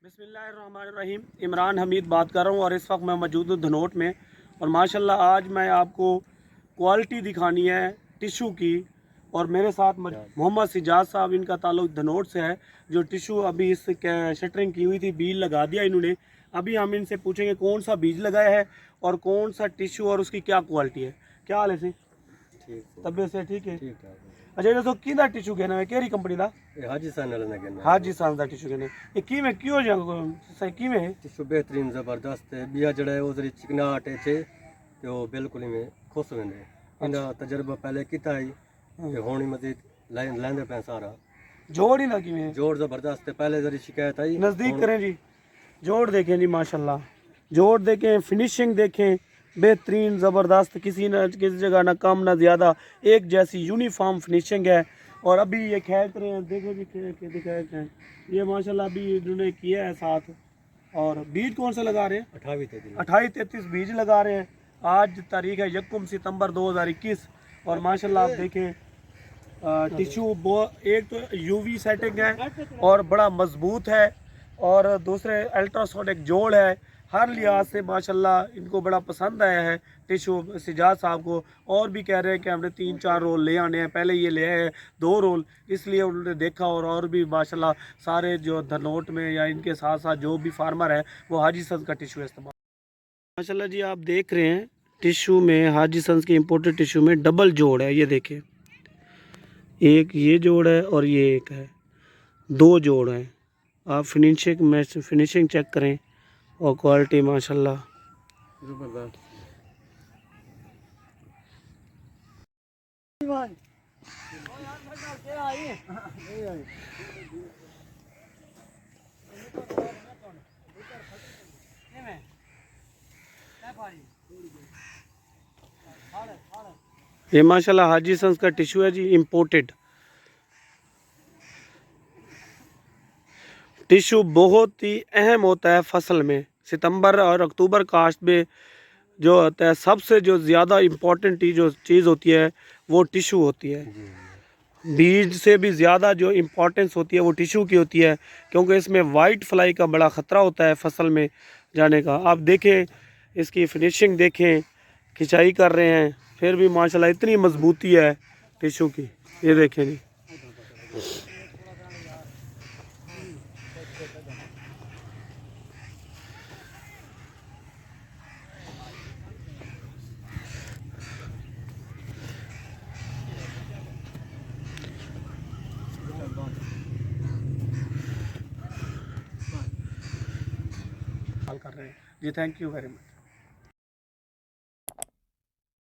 बिस्मिल्लाहिर्रहमानिर्रहीम। इमरान हमीद बात कर रहा हूँ और इस वक्त मैं मौजूद हूँ धनोट में। और माशाल्लाह आज मैं आपको क्वालिटी दिखानी है टिशू की। और मेरे साथ मोहम्मद सिजाद साहब, इनका ताल्लुक धनोट से है, जो टिशू अभी इस शटरिंग की हुई थी, बीज लगा दिया इन्होंने। अभी हम इनसे पूछेंगे कौन सा बीज लगाया है और कौन सा टिशू और उसकी क्या क्वालिटी है। क्या हाल है सी? तबीयत से ठीक है? अच्छा, ये तो किदा टिशू कहना है, केरी कंपनी दा? हाजी सान वाले ने कहना हाजी सान दा टिशू कहना है। ये किवें क्यों सही किवें है? टिशू बेहतरीन जबरदस्त है। बिया जड़ा है वो जरी चिकनाहट है छे ते वो बिल्कुल ही में खुश वेंदे। इना तजर्बा पहले कीता ही ते हुण मजीद लेंदे पे सारा जोड़ ही ना किवें? जोड़ जबरदस्त है। पहले जरी शिकायत आई, नजदीक करें जी, जोड़ देखें जी, माशाल्लाह जोड़ देखें, फिनिशिंग देखें, बेहतरीन ज़बरदस्त, किसी जगह ना कम ना ज़्यादा, एक जैसी यूनिफॉर्म फिनिशिंग है। और अभी ये खेल रहे हैं, देखो जी दिखाए ये माशाल्लाह अभी इन्होंने किया है साथ। और बीज कौन सा लगा रहे हैं? 28-33 बीज लगा रहे हैं। आज तारीख है 1 सितंबर 2021। और माशाल्लाह आप देखें टिशू एक तो यूवी सेटिंग है और बड़ा मजबूत है, और दूसरे अल्ट्रासोनिक जोड़ है। हर लिहाज से माशाल्लाह इनको बड़ा पसंद आया है टिशू सिजाद साहब को। और भी कह रहे हैं कि हमने 3-4 रोल ले आने हैं, पहले ये ले आए हैं 2 रोल, इसलिए उन्होंने देखा। और भी माशाल्लाह सारे जो धनोट में या इनके साथ साथ जो भी फार्मर है वो हाजी सन्स का टिशू इस्तेमाल। माशाल्लाह जी आप देख रहे हैं टिशू में, हाजी सन्स के इम्पोर्टेड टिशू में डबल जोड़ है। ये देखें, एक ये जोड़ है और ये एक है, 2 जोड़ हैं। आप फिनिशिंग चेक करें और क्वालिटी माशाल्लाह जबरदस्त। ये माशाल्लाह हाजी सन्स का टिशू है जी, इम्पोर्टेड टिशू। बहुत ही अहम होता है फसल में, सितंबर और अक्टूबर काश्त में जो होता है, सबसे जो ज़्यादा इम्पोर्टेंट जो चीज़ होती है वो टिशू होती है। बीज से भी ज़्यादा जो इम्पोर्टेंस होती है वो टिशू की होती है, क्योंकि इसमें वाइट फ्लाई का बड़ा ख़तरा होता है फसल में जाने का। आप देखें इसकी फिनिशिंग देखें, खिंचाई कर रहे हैं, फिर भी माशाल्लाह इतनी मजबूती है टिशू की। ये देखें जी, कर रहे हैं जी। Thank you very much.